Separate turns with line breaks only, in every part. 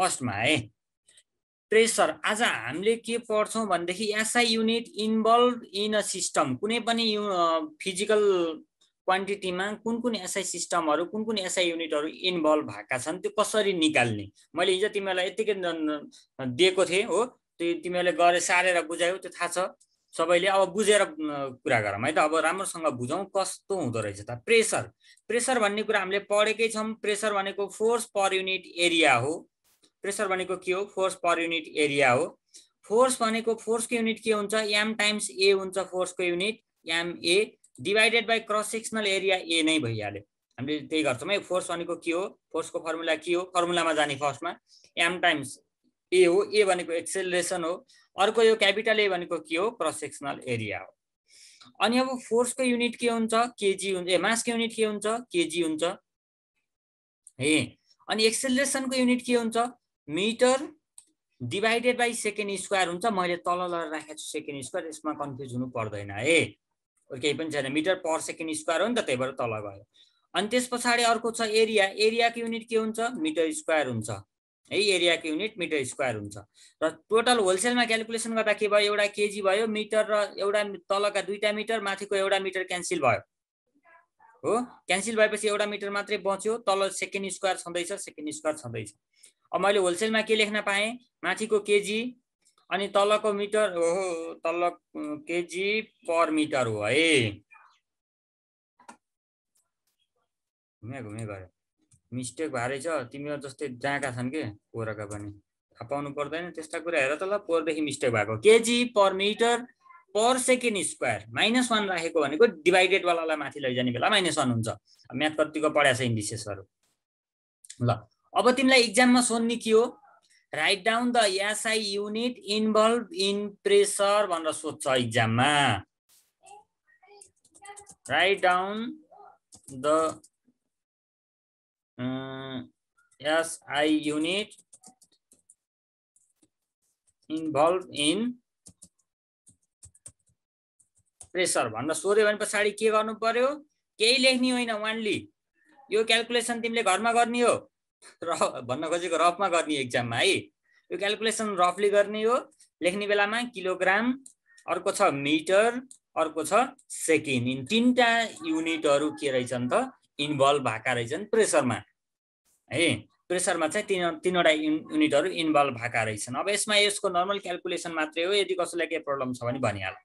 फर्स्टमा है प्रेसर। आज हामीले के पढ्छौं भन्देखि SI unit involve in a system. कुनै पनि फिजिकल क्वान्टिटीमा कुन एसआई सिस्टमहरु कुन एसआई युनिटहरु इन्भल्भ भएका छन् त्यो कसरी निकाल्ने। मैले हिजो तिमीलाई यतिकै दिएको थिए हो, त्यो तिमीले गरे सारेर बुझायौ, त्यो थाहा छ सबैले। अब बुझेर कुरा गरौँ है त। अब राम्रोसँग बुझौं कस्तो हुँदो रहेछ त प्रेसर। प्रेसर भन्ने कुरा हामीले पढेकै छौं। प्रेसर भनेको फोर्स पर युनिट एरिया हो। प्रेसर भनेको के हो? फोर्स पर युनिट एरिया हो। फोर्स भनेको फोर्सको युनिट के हुन्छ? एम टाइम्स ए हुन्छ फोर्सको unit, m a divided by cross sectional area a नै भइहाल्यो। हामीले त्यही गर्छौं है। फोर्स भनेको के हो? फोर्सको फर्मुला के हो? फर्मुलामा जाने फर्स्टमा एम टाइम्स ए हो। ए भनेको एक्सेलरेसन हो। अर्को यो क्यापिटल ए भनेको के हो? क्रस सेक्सनल एरिया हो। अनि अब फोर्सको युनिट के हुन्छ? केजी हुन्छ। मासको युनिट के हुन्छ? केजी हुन्छ हे। अनि एक्सेलरेसनको युनिट के हुन्छ? Metre divided by second square हुन्छ। मैले तल राखेको छु सेकेन्ड स्क्वायर, यसमा कन्फ्युज हुनु पर्दैन है। केही पनि छैन, मिटर पर सेकेन्ड स्क्वायर हो नि त, त्यही भएर तल गयो। अनि त्यसपछि अर्को छ एरिया। एरियाको युनिट के हुन्छ? मिटर स्क्वायर हुन्छ है। एरियाको युनिट मिटर स्क्वायर हुन्छ। र टोटल होलसेलमा क्याल्कुलेसन गर्दा के भयो? एउटा केजी भयो, मिटर र एउटा तलका दुईटा मिटर, माथिको एउटा मिटर क्यान्सल भयो हो। क्यान्सल भएपछि एउटा मिटर मात्रै बच्यो। तल सेकेन्ड स्क्वायर छँदैछ, सेकेन्ड स्क्वायर छँदैछ। अब मैले होलसेलमा के लेख्न पाएँ? माथिको केजी अनि तलको मिटर हो, तल केजी पर मिटर हो है। घुमे गयो, मिस्टेक भएर छ। तिमीहरु जस्तै जाँका छन् के पोरका पनि, थाहा पाउनु पर्दैन त्यस्ता कुरा। हेर त ल, पोरदेखि मिस्टेक भएको। KG per metre per second square -1 राखेको भनेको डिवाइडेड वालालाई माथि लैजाने बेला -1 हुन्छ। म्याथ कतिको पढाएको छ इन्डिसेसहरु। ल अब तिमीलाई एक्जाममा सोध्ने के हो? Write down the SI unit involve in pressure भनेर सोध्छ एक्जाममा। Write down the SI unit involve in pressure भनेर सोध्यो भने पछाडि के गर्नु पर्यो? केही लेख्ने होइन, वानली यो क्याल्कुलेसन तिमीले घरमा गर्ने हो। भन्न खोजेको रफमा गर्ने एक्जाममा है। यो क्याल्कुलेसन रफली गर्ने हो। लेख्ने बेलामा किलोग्राम, अर्को छ मिटर, अर्को छ सेकेन्ड। इन तीनटा युनिटहरु के रहेछन् त? इन्भल्भ भएका रहेछन् प्रेसरमा है। प्रेसरमा चाहिँ तीनवटा युनिटहरु इन्भल्भ भएका रहेछन्। अब यसमा यसको नर्मल क्याल्कुलेसन मात्रै हो। यदि कसैलाई केही प्रब्लम छ भने भनिहाल।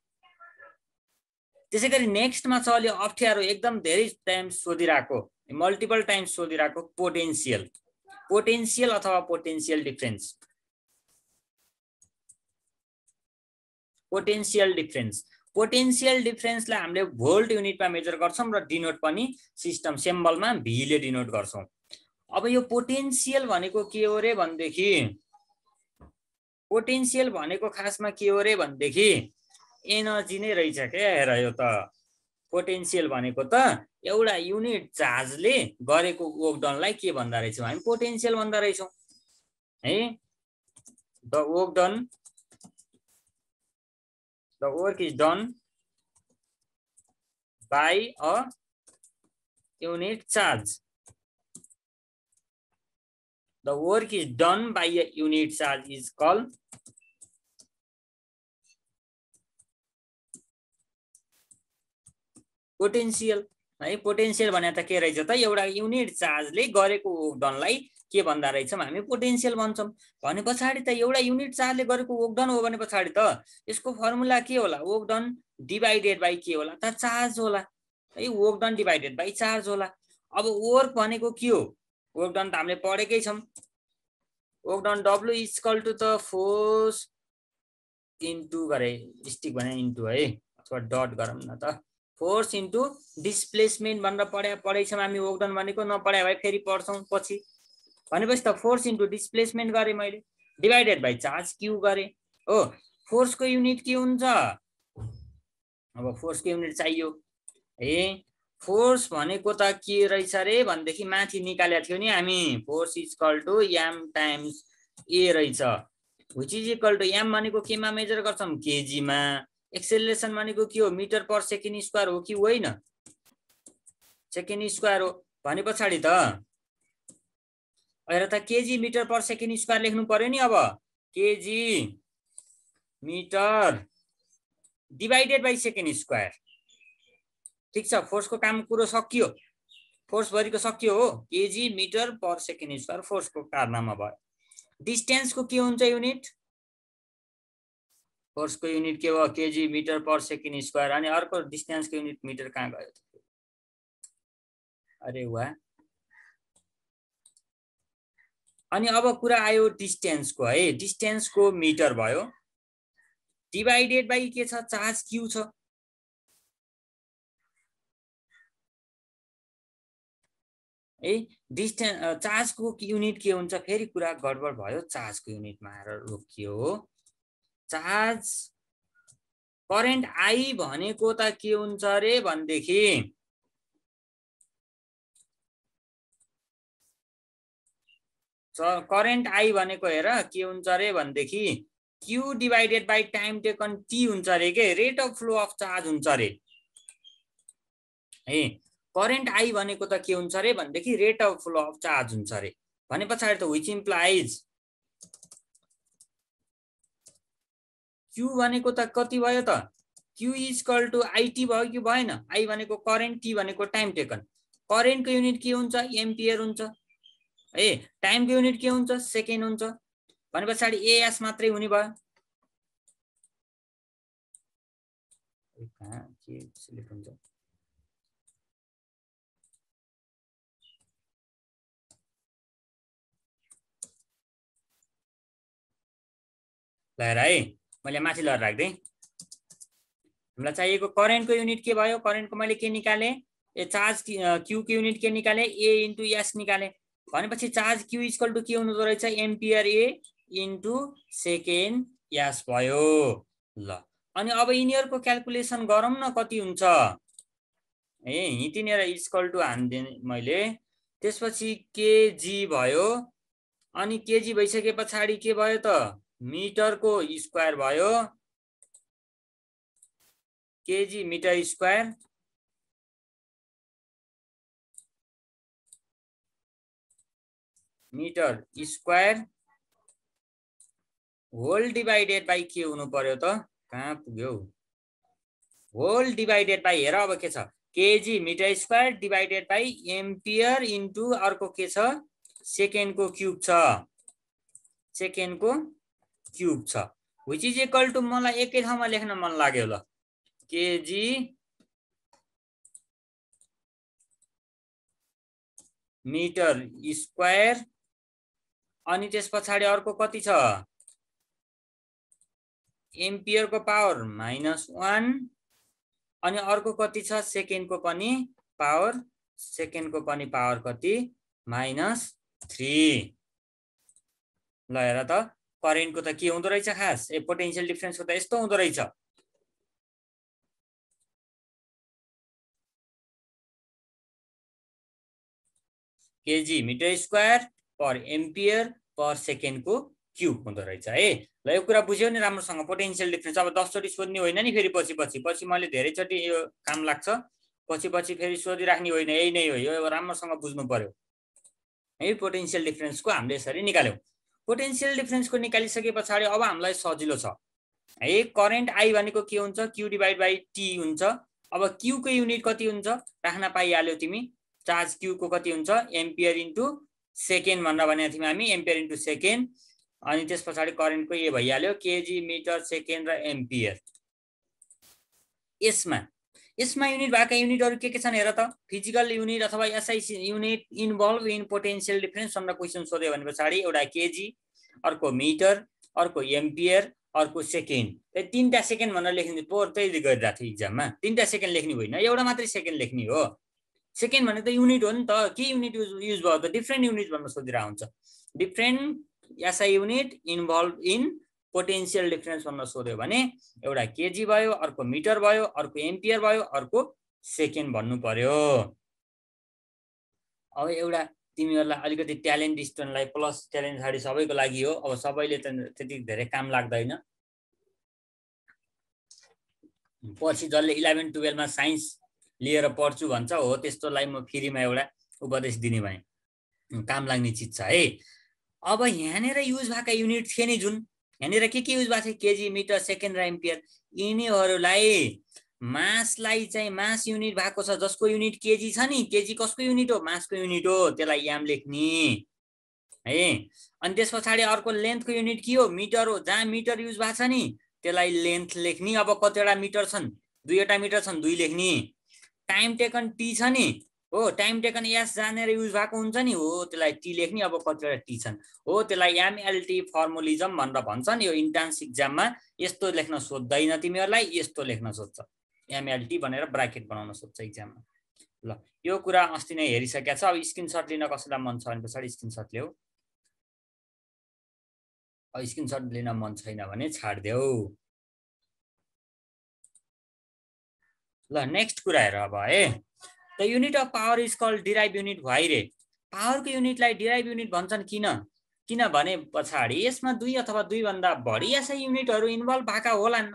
त्यसैगरी नेक्स्टमा छ अलि अप्ठ्यारो, एकदम धेरै टाइम सोधिरहेको, मल्टिपल टाइम्स सोधिरहेको पोटेन्शियल। पोटेन्शियल अथवा potential difference. Potential difference, potential डिफरेन्सलाई हामीले भोल्ट युनिटमा मेजर गर्छौं र डिनोट पनि सिस्टम सिम्बलमा भी ले डिनोट गर्छौं। अब यो पोटेन्शियल भनेको के हो रे भन्देखि, पोटेन्शियल भनेको खासमा के हो रे भन्देखि एनर्जी नै रहेछ के। हेर यो त पोटेन्शियल भनेको त एउटा युनिट चार्जले गरेको वर्क डनलाई के भन्दा रहेछौं? हामी पोटेन्शियल भन्दा रहेछौं है। The work is done by a unit charge. The work is done by a unit charge is called potential है। पोटेन्शियल भने त के रहेछ त? एउटा युनिट चार्जले गरेको वर्क डनलाई के भन्दा रहेछौं? हामी पोटेन्शियल भन्छौं। भने पछाडि त एउटा युनिट चार्जले गरेको वर्क डन हो भने पछाडि त यसको फर्मुला के होला? वर्क डन डिवाइडेड बाइ के होला त? चार्ज होला है। Work done divided by charge होला। अब वर्क भनेको के हो? वर्क डन त हामीले पढेकै छौं। Work done W equal to the force into गरे स्टिक भने इन्टु है, अथवा डट गरौँ न त। फोर्स इन्टु डिस्प्लेसमेन्ट भनेर पढाइ छौं हामी। वर्क डन भनेको नपढाए भए फेरि पढ्छौं पछि। भनेपछि त फोर्स इन्टु डिस्प्लेसमेन्ट गरे मैले, डिवाइडेड बाइ चार्ज क्यू गरे हो। फोर्सको युनिट के हुन्छ? अब फोर्सको युनिट चाहियो है। फोर्स भनेको त के रहेछ रे भन्देखि माथि निकालेको थियो नि हामी। Force equal to m times a रहेछ, which is equal to m भनेको केमा मेजर गर्छौं? केजी मा। एक्सेलरेसन भनेको के हो? मिटर पर सेकेन्ड स्क्वायर हो कि होइन? सेकेन्ड स्क्वायर हो। भने पछाडि त हेर त KG metre per second square लेख्नु पर्यो नि। अब KG metre divided by second square. ठीक छ, फोर्सको काम कुरो सकियो, फोर्स भरिको सकियो हो। KG metre per second square फोर्सको कारनामा भयो। डिस्टेन्सको के हुन्छ युनिट? फोर्सको युनिट के हो? KG metre per second square. अनि अर्को डिस्टेन्सको युनिट मिटर कहाँ गयो? अरे वाह। अनि अब कुरा आयो डिस्टेन्सको है। डिस्टेन्सको मिटर भयो डिवाइडेड बाई के छ? चार्ज क्यू छ। ए डिस्टेन्स चार्जको युनिट के हुन्छ? फेरि कुरा गडबड भयो। चार्जको युनिटमा आएर रोकियो। चार्ज करेन्ट आई भनेको त के हुन्छ रे भनेदेखि करेन्ट आई भनेको हेर के हुन्छ रे भनेदेखि Q divided by time taken T हुन्छ रे के। Rate of flow of charge हुन्छ रे है। करेन्ट आई भनेको त के हुन्छ रे भनेदेखि rate of flow of charge हुन्छ रे। भने पछाडि त व्हिच इम्प्लाइज क्यू भनेको त कति भयो त? Q is equal to IT भयो कि भएन? आई भनेको करेन्ट, टी भनेको टाइम टेकन। करेन्टको युनिट के हुन्छ? एम्पियर हुन्छ है। टाइमको युनिट के हुन्छ? सेकेन्ड हुन्छ। भने पछाडि एएस मात्रै हुने भयो। कहाँ के सिलेक्ट हुन्छ? ल है मैले माथि लगेर राख्दै। हामीलाई चाहिएको करेन्टको युनिट के भयो? करेन्टको मैले के निकाले? ए चार्ज क्यू को युनिट के निकाले? ए इन्टु एस निकाले। भनेपछि चार्ज क्यू इक्वल टु के हुँदो रहेछ? Ampere a into second S भयो। ल अनि अब यिनीहरूको क्याल्कुलेसन गरौँ न कति हुन्छ। ए हिँटिनेर इक्वल टु हान्दिने मैले। त्यसपछि केजी भयो। अनि केजी भइसके पछाडि के भयो त? मिटरको स्क्वायर भयो। KG metre square metre square whole divided by के हुनु पर्यो त? कहाँ पुग्यो? होल डिवाइडेड बाई हेर अब के छ? KG metre square divided by ampere into अर्को के छ? सेकेन्डको क्युब छ। सेकेन्डको क्युब छ। व्हिच इज इक्वल टु मलाई एकै ठाउँमा लेख्न मन लाग्यो। ल केजी मिटर स्क्वायर अनि त्यस पछाडि अर्को कति छ? एम्पियरको पावर -1 अनि अर्को कति छ? सेकेन्डको पनि पावर। सेकेन्डको पनि पावर कति? -3। ल हेर त करेन्टको त के हुँदो रहेछ खास? ए पोटेन्शियल डिफरेन्सको त यस्तो हुँदो रहेछ। केजी मिटर स्क्वायर पर एम्पियर पर सेकेन्डको क्युब हुँदो रहेछ है। ल यो कुरा बुझ्यौ नि राम्रोसँग? पोटेन्शियल डिफरेन्स अब 10 चोटि सोध्ने होइन नि फेरि पछि मैले धेरैचोटि यो काम लाग्छ। पछि फेरि सोधिराख्ने होइन। यही नै हो, यो राम्रोसँग बुझ्नु पर्यो है। पोटेन्शियल डिफरेन्सको हामीले यसरी निकाल्यौँ। पोटेन्शियल डिफरेन्सको निकालिसके पछाडि अब हामीलाई सजिलो छ है। करेन्ट आई भनेको के हुन्छ? क्यू डिवाइड बाई टी हुन्छ। अब क्यू को युनिट कति हुन्छ राख्न पाइहाल्यौ तिमी। चार्ज क्यू को कति हुन्छ? एम्पियर इन्टु सेकेन्ड भनेर भनेको थियौँ हामी। Ampere into second. अनि त्यस पछाडि करेन्टको ए भइहाल्यो केजी मिटर सेकेन्ड र एम्पियर। यसमा युनिट भएका युनिटहरू के छन् हेर त? फिजिकल युनिट अथवा SI unit involve in potential difference भनेर क्वेसन सोध्यो भने पछाडि एउटा केजी, अर्को मिटर, अर्को एम्पियर, अर्को सेकेन्ड। तीनटा सेकेन्ड भनेर लेख्ने पोहोर त्यही गरिरहेको थियो इक्जाममा। तीनटा सेकेन्ड लेख्ने होइन, एउटा मात्रै सेकेन्ड लेख्ने हो। सेकेन्ड भनेको त युनिट हो नि त। के युनिट युज भयो त? डिफ्रेन्ट युनिट भनेर सोधिरहेको हुन्छ। Different SI unit involve in potential difference भनेर सोध्यो भने एउटा केजी भयो, अर्को मिटर भयो, अर्को एम्पियर भयो, अर्को सेकेन्ड भन्नु पर्यो। अब एउटा तिमीहरूलाई अलिकति ट्यालेन्ट स्टुडेन्टलाई प्लस ट्यालेन्ट साडी सबैको लागि हो। अब सबैले त त्यति धेरै काम लाग्दैन। पछि जसले 11-12 मा साइन्स लिएर पढ्छु भन्छ हो त्यस्तोलाई म फ्रीमा एउटा उपदेश दिने भएँ। काम लाग्ने चिज छ है। अब यहाँनिर युज भएका युनिट थिए नि जुन यहाँनिर के युज भएको थियो केजी मिटर सेकेन्ड र एम्पियर यिनीहरूलाई मासलाई चाहिँ मास युनिट भएको छ जसको युनिट केजी छ नि केजी कसको युनिट हो मासको युनिट हो त्यसलाई याम लेख्ने है। अनि त्यस पछाडि अर्को लेन्थको युनिट के हो मिटर हो जहाँ मिटर युज भएको छ नि त्यसलाई लेन्थ लेख्ने। अब कतिवटा मिटर छन् 2वटा मिटर छन् 2 लेख्ने। टाइम टेकन टी छ नि हो टाइम टेकन एस जानेर युज भएको हुन्छ नि हो त्यसलाई टी लेख्ने। अब कतिवटा टी छन् हो त्यसलाई एमएलटी फर्मुलिजम भनेर भन्छन्। यो इन्ट्रान्स इक्जाममा यस्तो लेख्न सोध्दैन तिमीहरूलाई यस्तो लेख्न सोध्छ एमएलटी भनेर ब्राकेट बनाउन सोध्छ इक्जाममा। ल यो कुरा अस्ति नै हेरिसकेका छ। अब स्क्रिनसट लिन कसैलाई मन छ भने पछाडि स्क्रिनसट ल्याऊ। अब स्क्रिनसट लिन मन छैन भने छाड्देऊ। ल नेक्स्ट कुरा हेर अब है। The unit of power is called derived unit वाइ रे। पावरको युनिटलाई डिराइभ युनिट भन्छन् किनभने पछाडि यसमा 2 अथवा 2 भन्दा बढी एसआई युनिटहरू इन्भल्भ भएका होलान्।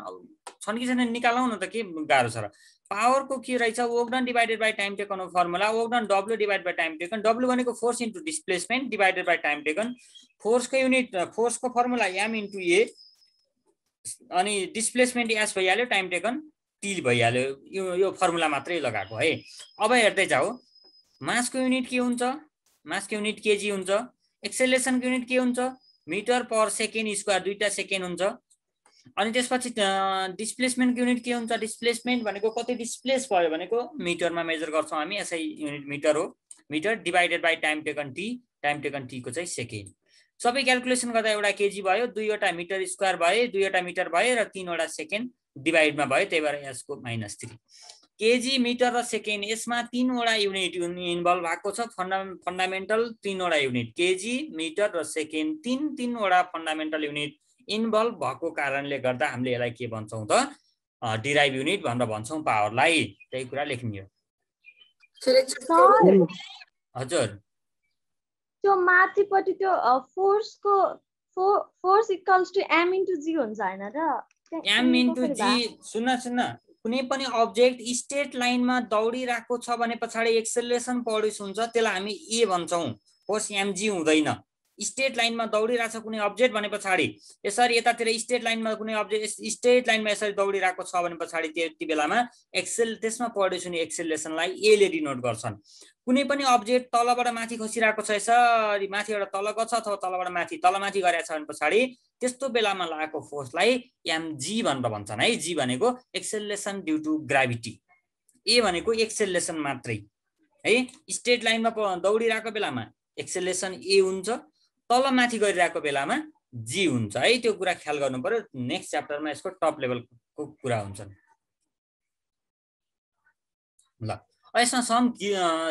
छन् कि छैनन् निकालौँ न त के गाह्रो छ र। पावरको के रहेछ work divided by time taken formula work W divide by time taken. W भनेको force into displacement divided by time taken. फोर्सको युनिट फोर्सको फर्मुला एम इन्टु ए अनि डिस्प्लेसमेन्ट एस भइहाल्यो टाइम टेकन टी भइहाल्यो। यो फर्मुला मात्रै लगाएको है। अब हेर्दै जाऊ मासको युनिट के हुन्छ मासको युनिट केजी हुन्छ। एक्सेलरेसनको युनिट के हुन्छ मिटर पर सेकेन्ड स्क्वायर 2टा सेकेन्ड हुन्छ। अनि त्यसपछि डिस्प्लेसमेन्टको युनिट के हुन्छ डिस्प्लेसमेन्ट भनेको कति डिस्प्लेस भयो भनेको मिटरमा मेजर गर्छौँ हामी एसआई युनिट मिटर हो। Metre divided by time taken T को चाहिँ सेकेन्ड। सबै क्याल्कुलेसन गर्दा एउटा केजी भयो 2वटा मिटर स्क्वायर भयो 2वटा मिटर भयो र 3वटा सेकेन्ड डिभाइडमा भयो त्यही भएर यसको -3 केजी मिटर र सेकेन्ड। यसमा 3वटा युनिट इन्भल्भ भएको छ फन्डामेन्टल 3वटा युनिट केजी मिटर र सेकेन्ड 3वटा फन्डामेन्टल युनिट इन्भल्भ भएको कारणले गर्दा हामीले यसलाई के भन्छौँ त डिराइभ युनिट भनेर भन्छौँ पावरलाई। त्यही कुरा लेख्ने हो। हजुर
त्यो माथिपट्टि त्यो force equals to m into g हुन्छ हैन र
एम इन्टु जी। सुन्न कुनै पनि अब्जेक्ट स्ट्रेट लाइनमा दौडिरहेको छ भने पछाडि एक्सेलरेसन प्रोड्युस हुन्छ त्यसलाई हामी ए भन्छौँ। फोर्स एमजी हुँदैन। स्ट्रेट लाइनमा दौडिरहेछ कुनै अब्जेक्ट भने पछाडि यसरी यतातिर स्ट्रेट लाइनमा कुनै अब्जेक्ट स्ट्रेट लाइनमा यसरी दौडिरहेको छ भने पछाडि त्यति बेलामा त्यसमा प्रोड्युस हुने एक्सेलरेसनलाई ए ले डिनोट गर्छन्। कुनै पनि अब्जेक्ट तलबाट माथि खसिरहेको छ यसरी माथिबाट तल गछ अथवा तलबाट माथि तलमाथि गरेको छ भने पछाडि त्यस्तो बेलामा लागेको फोर्सलाई एमजी भनेर भन्छन् है। जी भनेको एक्सेलरेसन ड्यू टु ग्राभिटी। ए भनेको एक्सेलरेसन मात्रै है। स्ट्रेट लाइनमा दौडिरहेको बेलामा एक्सेलरेसन ए हुन्छ तल माथि गरिरहेको बेलामा जी हुन्छ है। त्यो कुरा ख्याल गर्नु पर्यो। नेक्स्ट च्याप्टरमा यसको टप लेभलको कुरा हुन्छन्। ल यसमा सम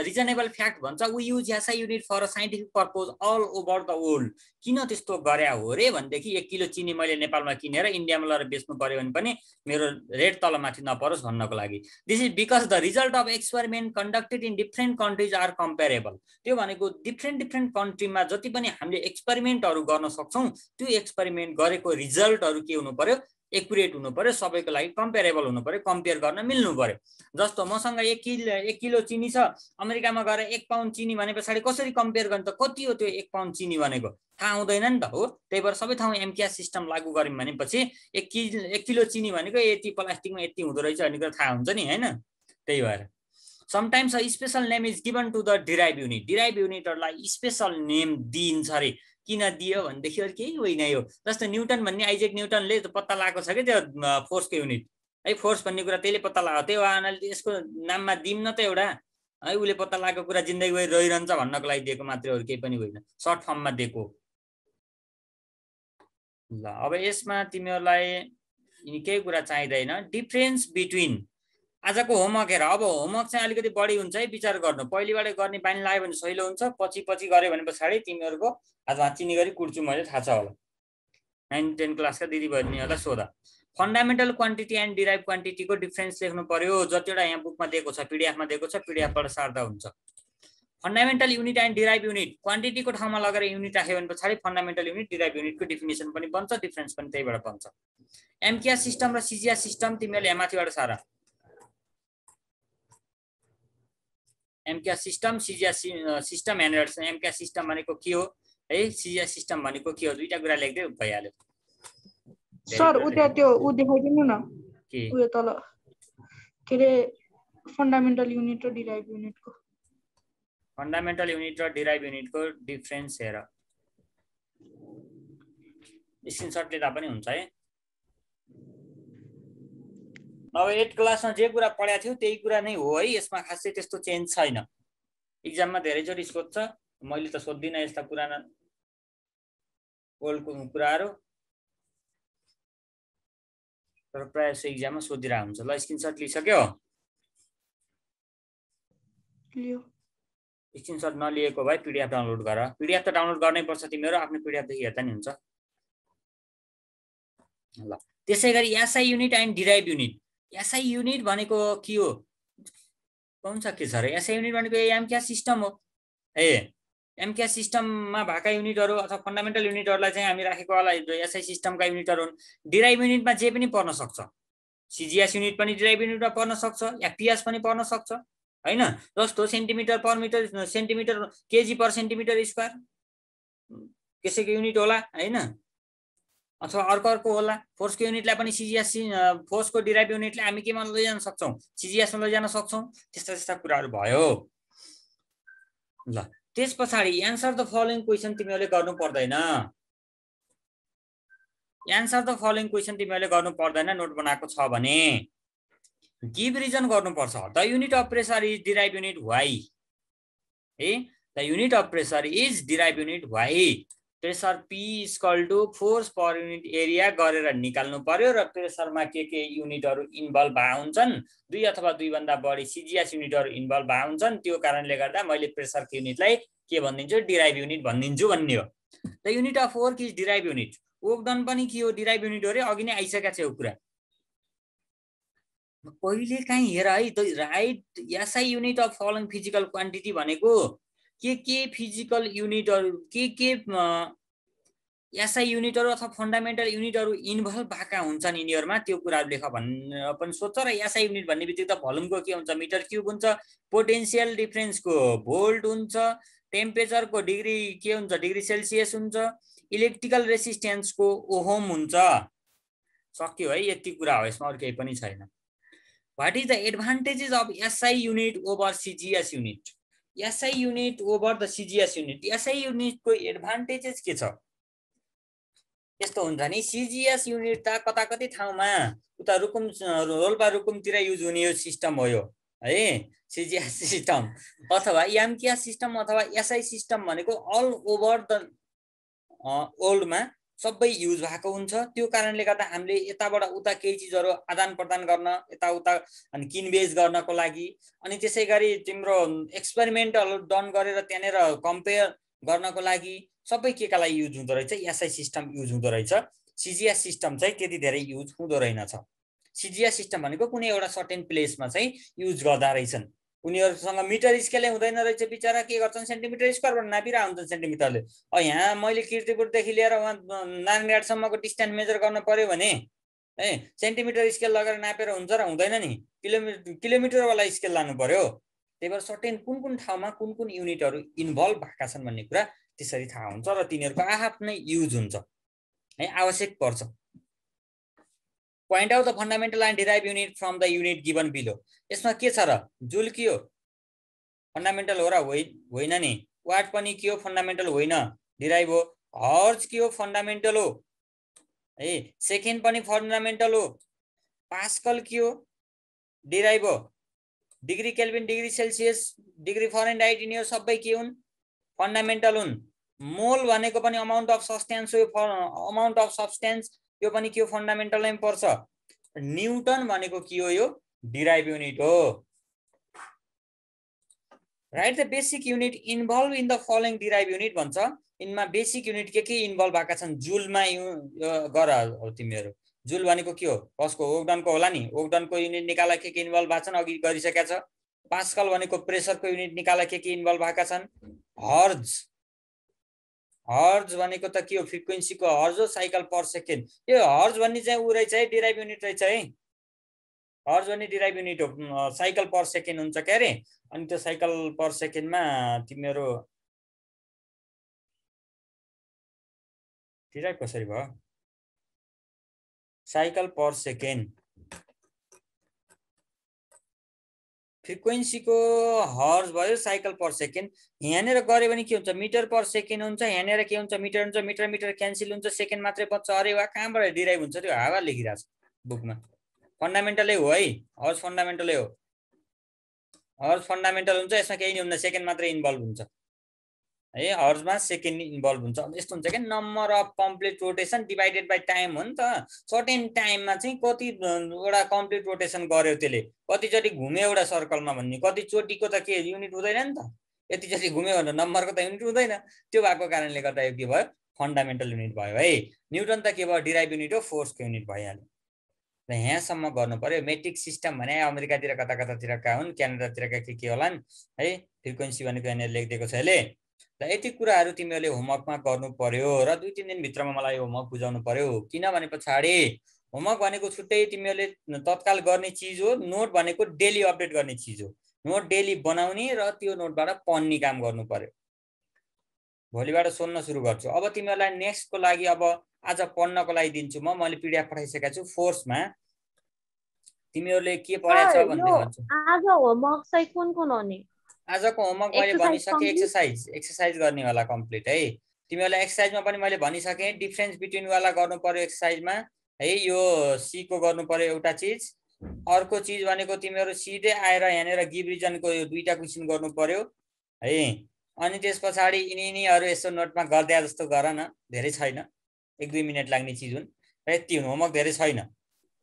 रिजनेबल फ्याक्ट भन्छ we use SI unit for a scientific purpose all over the world. किन त्यस्तो गरे हो रे भनेदेखि 1 किलो चिनी मैले नेपालमा किनेर इन्डियामा लगेर बेच्नु पर्यो भने पनि मेरो रेट तलमाथि नपरोस् भन्नको लागि। This is because the result of experiment conducted in different countries are comparable. त्यो भनेको डिफ्रेन्ट कन्ट्रीमा जति पनि हामीले एक्सपेरिमेन्टहरू गर्न सक्छौँ त्यो एक्सपेरिमेन्ट गरेको रिजल्टहरू के हुनु पर्यो एक्युरेट हुनु पर्यो सबैको लागि कम्पेरेबल हुनु पर्यो कम्पेयर गर्न मिल्नु पर्यो। जस्तो मसँग 1 किलो चिनी छ अमेरिकामा गएर 1 पाउन्ड चिनी भने पछाडि कसरी कम्पेयर गर्ने त कति हो त्यो 1 पाउन्ड चिनी भनेको थाहा हुँदैन नि त हो। त्यही भएर सबै ठाउँ एमकेएस सिस्टम लागू गर्यौँ भनेपछि 1 किलो चिनी भनेको यति प्लास्टिकमा यति हुँदो रहेछ भन्ने कुरा थाहा हुन्छ नि हैन। त्यही भएर sometimes a special name is given to the derive unit. Derive युनिटहरूलाई स्पेशल नेम दिइन्छ रे। किन दियो भनेदेखि अरू केही होइन यो। जस्तो न्युटन भन्ने आइजेक न्युटनले पत्ता लगाएको छ कि त्यो फोर्सको युनिट है। फोर्स भन्ने कुरा त्यसले पत्ता लगाएको त्यही भएर यसको नाममा दिम न त एउटा है। उसले पत्ता लगाएको कुरा जिन्दगीभरि रहिरहन्छ भन्नको लागि दिएको मात्रै हो केही पनि होइन सर्ट फर्ममा दिएको। ल अब यसमा तिमीहरूलाई केही कुरा चाहिँदैन। डिफरेन्स बिट्विन आजको होमवर्क हेर। अब होमवर्क चाहिँ अलिकति बढी हुन्छ है विचार गर्नु। पहिलेबाट गर्ने बानी लाग्यो भने सहिलो हुन्छ पछि गऱ्यो भने पछाडि तिमीहरूको हातमा चिनी गरी कुर्छु मैले थाहा छ होला। 9-10 क्लासका दिदी बहिनीहरूलाई सोधा। फन्डामेन्टल क्वान्टिटी एन्ड डिराइभ क्वान्टिटीको डिफरेन्स लेख्नु पर्यो। जतिवटा यहाँ बुकमा दिएको छ पिडिएफमा दिएको छ पिडिएफबाट सार्दा हुन्छ। Fundamental unit and derive unit क्वान्टिटीको ठाउँमा लगेर युनिट राख्यो भने पछाडि फन्डामेन्टल युनिट डिराइभ युनिटको डेफिनेसन पनि बन्छ डिफरेन्स पनि त्यहीबाट बन्छ। एमकेएस सिस्टम र सिजिएस सिस्टम तिमीहरूले माथिबाट सारा। MKS system CGS system and MKS system भनेको के हो है, सिजिएस सिस्टम भनेको के हो, दुईटा कुरा लेख्दै भइहाल्यो।
सर उता त्यो उ देखाइदिनु न
के
उयो तल के रे फन्डामेन्टल युनिट र डिराइभ युनिटको
फन्डामेन्टल युनिट र डिराइभ युनिटको डिफरेन्स हेर, स्क्रिनसट लिँदा पनि हुन्छ है। अब 8 क्लासमा जे कुरा पढाएको थियो त्यही कुरा नै हो है, यसमा खासै त्यस्तो चेन्ज छैन। इक्जाममा धेरैचोटि सोध्छ, मैले त सोध्दिनँ यस्ता पुराना ओल्डको कुराहरू, तर प्रायः जस्तो इक्जाममा सोधिरहेको हुन्छ। ल स्क्रिनसट लिइसक्यो? स्क्रिनसट नलिएको भए पिडिएफ डाउनलोड गर। पिडिएफ त डाउनलोड गर्नै पर्छ तिमीहरू, आफ्नो पिडिएफदेखि हेर्दा नि हुन्छ। ल त्यसै गरी SI unit and derive unit. SI unit भनेको के हो, कौन सा के छ र? एसआई युनिट भनेको एमक्यास सिस्टम हो। एमक्यास सिस्टममा भएका युनिटहरू अथवा फन्डामेन्टल युनिटहरूलाई चाहिँ हामी राखेको होला एसआई सिस्टमका युनिटहरू हुन्। डिराइभ युनिटमा जे पनि पर्न सक्छ, सिजिएस युनिट पनि डिराइभ युनिटमा पर्न सक्छ, एफपिएस पनि पर्न सक्छ हैन। जस्तो centimeter per meter, centimeter kg per centimeter square त्यसैको युनिट होला हैन, अथवा अर्को होला। फोर्सको युनिटलाई पनि सिजिएस फोर्सको डिराइभ युनिटले हामी केमा लैजान सक्छौँ, सिजिएसमा लैजान सक्छौँ। त्यस्ता कुराहरू भयो। ल त्यस पछाडि एन्सर द फलोइङ क्वेसन तिमीहरूले गर्नु पर्दैन। एन्सर द फलोइङ क्वेसन तिमीहरूले गर्नु पर्दैन नोट बनाएको छ भने। गिभ रिजन गर्नुपर्छ। The unit of pressure is derive unit why है, the unit of pressure is derive unit why. Pressure P equal to force per unit area गरेर निकाल्नु पर्यो र प्रेसरमा के युनिटहरू इन्भल्भ भए हुन्छन्, 2 अथवा 2 भन्दा बढी सिजिएस युनिटहरू इन्भल्भ भए हुन्छन्। त्यो कारणले गर्दा मैले प्रेसरको युनिटलाई के भनिदिन्छु, डिराइभ युनिट भनिदिन्छु भन्ने हो। The unit of work is derive unit. Work done पनि के हो, डिराइभ युनिट हो रे, अघि नै आइसकेको छ यो कुरा। पहिले काहीँ हेर है, right SI unit of following physical quantity भनेको के फिजिकल युनिटहरू के एसआई युनिटहरू अथवा फन्डामेन्टल युनिटहरू इन्भल्भ भएका हुन्छन् यिनीहरूमा, त्यो कुराहरू लेख भनेर पनि सोध्छ। र एसआई युनिट भन्ने बित्तिकै त भोल्युमको के हुन्छ, मिटर क्युब हुन्छ, पोटेन्सियल डिफरेन्सको भोल्ट हुन्छ, टेम्परेचरको डिग्री के हुन्छ, डिग्री सेल्सियस हुन्छ, इलेक्ट्रिकल रेसिस्टेन्सको ओहम हुन्छ। सक्यो है, यति कुरा हो, यसमा अरू केही पनि छैन। What is the advantages of SI unit over CGS unit? SI unit over the CGS unit. SI युनिटको एडभान्टेजेस के छ? यस्तो हुन्छ नि, सिजिएस युनिट त कता कति ठाउँमा उता रुकुम रोल्पा रुकुमतिर युज हुने यो सिस्टम हो यो है, सिजिएस सिस्टम अथवा एमक्यास सिस्टम अथवा एसआई सिस्टम भनेको अल ओभर द वर्ल्डमा सबै युज भएको हुन्छ। त्यो कारणले गर्दा हामीले यताबाट उता केही चिजहरू आदान प्रदान गर्न, यताउता अनि किनबेच गर्नको लागि, अनि त्यसै गरी तिम्रो एक्सपेरिमेन्टहरू डन गरेर त्यहाँनिर कम्पेयर गर्नको लागि सबै केका लागि युज हुँदो रहेछ, एसआई सिस्टम युज हुँदो रहेछ। सिजिएस सिस्टम चाहिँ त्यति धेरै युज हुँदो रहेनछ। सिजिएस सिस्टम भनेको कुनै एउटा सर्टेन प्लेसमा चाहिँ युज गर्दा रहेछन्। उनीहरूसँग मिटर स्केलै हुँदैन रहेछ, बिचरा के गर्छन्, सेन्टिमिटर स्क्वायरबाट नापिरहेको हुन्छन् सेन्टिमिटरले। यहाँ मैले किर्तिपुरदेखि लिएर उहाँ नारायणघाटसम्मको डिस्टेन्स मेजर गर्न पर्यो भने है सेन्टिमिटर स्केल लगेर नापेर हुन्छ र हुँदैन नि, किलोमिटरवाला स्केल लानु पर्यो। त्यही भएर सर्टेन कुन ठाउँमा कुन युनिटहरू इन्भल्भ भएका छन् भन्ने कुरा त्यसरी थाहा हुन्छ र तिनीहरूको आफ्नै युज हुन्छ है, आवश्यक पर्छ। Point out the fundamental and derived unit from the unit given below. यसमा के छ र, जुल के हो, फन्डामेन्टल हो र होइन नि, वाट पनि के हो, फन्डामेन्टल होइन, डिराइभ हो। हर्ज के हो, फन्डामेन्टल हो है, सेकेन्ड पनि फन्डामेन्टल हो। पास्कल के हो, डिराइभ हो। Degree Calvin, degree Celsius, degree Fahrenheit यिनीहरू सबै के हुन्, फन्डामेन्टल हुन्। मोल भनेको पनि अमाउन्ट अफ सब्स्टेन्स हो, अमाउन्ट अफ सब्स्टेन्स यो पनि के हो, फन्डामेन्टलमै पर्छ। न्युटन भनेको के हो, यो डिराइभ युनिट हो। Right the basic unit involve in the following derive unit भन्छ। इनमा बेसिक युनिट के इन्भल्भ भएका छन्, जुलमा गर हो तिमीहरू। जुल भनेको के हो, कसको, ओगडनको होला नि, ओगडनको युनिट निकाला के इन्भल्भ भएको छन्, अघि गरिसकेका छ। पास्कल भनेको प्रेसरको युनिट निकाला के इन्भल्भ भएका छन्। हर्ज भनेको त के हो, फ्रिक्वेन्सीको हर्ज हो, साइकल पर सेकेन्ड। यो हर्ज भन्ने चाहिँ उ रहेछ है, डिराइभ युनिट रहेछ है। हर्ज भने डिराइभ युनिट हो, साइकल पर सेकेन्ड हुन्छ के अरे। अनि त्यो साइकल पर सेकेन्डमा तिमीहरू डिराइभ कसरी भयो, साइकल पर सेकेन्ड फ्रिक्वेन्सीको हर्ज भयो साइकल पर सेकेन्ड। यहाँनिर गऱ्यो भने के हुन्छ, मिटर पर सेकेन्ड हुन्छ, यहाँनिर के हुन्छ मिटर हुन्छ, मिटर मिटर क्यान्सल हुन्छ, सेकेन्ड मात्रै बच्छ। अरे वा, कहाँबाट डिराइभ हुन्छ त्यो हावा लेखिरहेको छ बुकमा। फन्डामेन्टलै हो है, हर्ज फन्डामेन्टलै हो, हर्ज फन्डामेन्टल हुन्छ, यसमा केही नि हुन्न, सेकेन्ड मात्रै इन्भल्भ हुन्छ है, हर्जमा सेकेन्ड इन्भल्भ हुन्छ। यस्तो हुन्छ क्या, number of complete rotation divided by time हो नि त। सर्टेन टाइममा चाहिँ कतिवटा कम्प्लिट रोटेसन गर्यो त्यसले, कतिचोटि घुम्यो एउटा सर्कलमा भन्ने, कतिचोटिको त के युनिट हुँदैन नि त, यतिचोटि घुम्यो भनेर नम्बरको त युनिट हुँदैन। त्यो भएको कारणले गर्दा यो के भयो, फन्डामेन्टल युनिट भयो है। न्युटन त के भयो, डिराइभ युनिट हो, फोर्सको युनिट भइहाल्यो। र यहाँसम्म गर्नु पर्यो। मेट्रिक सिस्टम भने अमेरिकातिर कता कतातिरका हुन्, क्यानाडातिरका के होला है, फ्रिक्वेन्सी भनेको यहाँनिर लेखिदिएको छ यसले। र यति कुराहरू तिमीहरूले होमवर्कमा गर्नु पर्यो र 2-3 दिनभित्रमा मलाई होमवर्क बुझाउनु पर्यो। किनभने पछाडि होमवर्क भनेको छुट्टै तिमीहरूले तत्काल गर्ने चिज हो, नोट भनेको डेली अपडेट गर्ने चिज हो। नोट डेली बनाउने र त्यो नोटबाट पढ्ने काम गर्नु पर्यो। भोलिबाट सोध्न सुरु गर्छु। अब तिमीहरूलाई नेक्स्टको लागि अब आज पढ्नको लागि दिन्छु म, मैले पिडिएफ पठाइसकेको छु। फोर्समा तिमीहरूले के पढाएको छ भन्ने भन्छु।
आज होमवर्क चाहिँ कुन हो नि?
आजको होमवर्क मैले भनिसकेँ, एक्सर्साइज गर्ने वाला कम्प्लिट है। तिमीहरूलाई एक्सर्साइजमा पनि मैले भनिसकेँ, डिफरेन्स बिट्विन वाला गर्नु पर्यो एक्सर्साइजमा है। यो सी को गर्नु पर्यो एउटा चिज। अर्को चिज भनेको तिमीहरू सिधै आएर यहाँनिर गिभ रिजनको यो 2टा क्वेसन गर्नु पर्यो है। अनि त्यस पछाडि यिनीहरू यसो नोटमा गर्दै जस्तो गर न, धेरै छैन, 1-2 मिनट लाग्ने चिज हुन् र यति हुनु, होमवर्क धेरै छैन।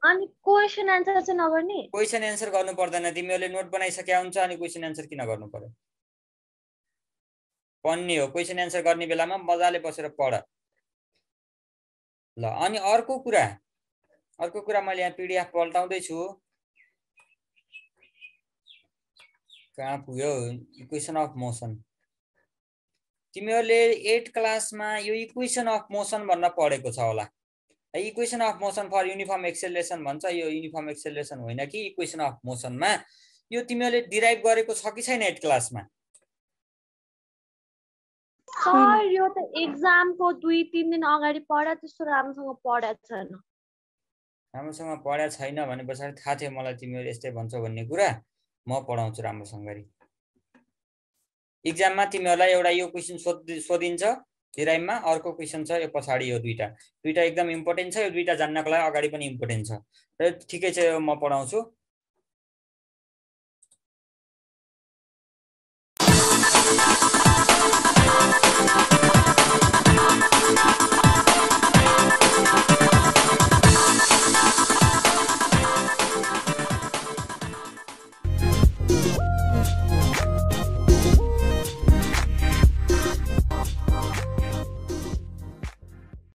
अनि क्वेसन एन्सर चाहिँ नगर्ने?
क्वेसन एन्सर गर्नु पर्दैन, तिमीहरूले नोट बनाइसकेका हुन्छ, अनि क्वेसन एन्सर किन गर्नु पर्यो, पढ्ने हो। क्वेसन एन्सर गर्ने बेलामा मजाले बसेर पढ ल। अनि अर्को कुरा मैले यहाँ पिडिएफ पल्टाउँदै छु, कहाँ पुग्यो, इक्वेसन अफ मोसन। तिमीहरूले 8 क्लासमा यो इक्वेसन अफ मोसन भन्न पढेको छ होला। Equation of motion for uniform acceleration भन्छ। यो युनिफर्म एक्सेलरेसन होइन कि इक्वेसन अफ मोसनमा। यो तिमीहरूले डिराइभ गरेको छ कि छैन 8 क्लासमा?
सर यो त एक्जामको 2-3 दिन अगाडि पढा, त्यस्तो राम्रोसँग पढाएको छैन।
राम्रोसँग पढाएको छैन भने पछाडि थाहा थियो मलाई तिमीहरू यस्तै भन्छौ भन्ने कुरा। म पढाउँछु राम्रोसँग गरी। इक्जाममा तिमीहरूलाई एउटा यो क्वेसन सोधिन्छ डिराइभमा, अर्को क्वेसन छ यो पछाडि, यो दुईटा एकदम इम्पोर्टेन्ट छ। यो दुईटा जान्नको लागि अगाडि पनि इम्पोर्टेन्ट छ र ठिकै छ, म पढाउँछु।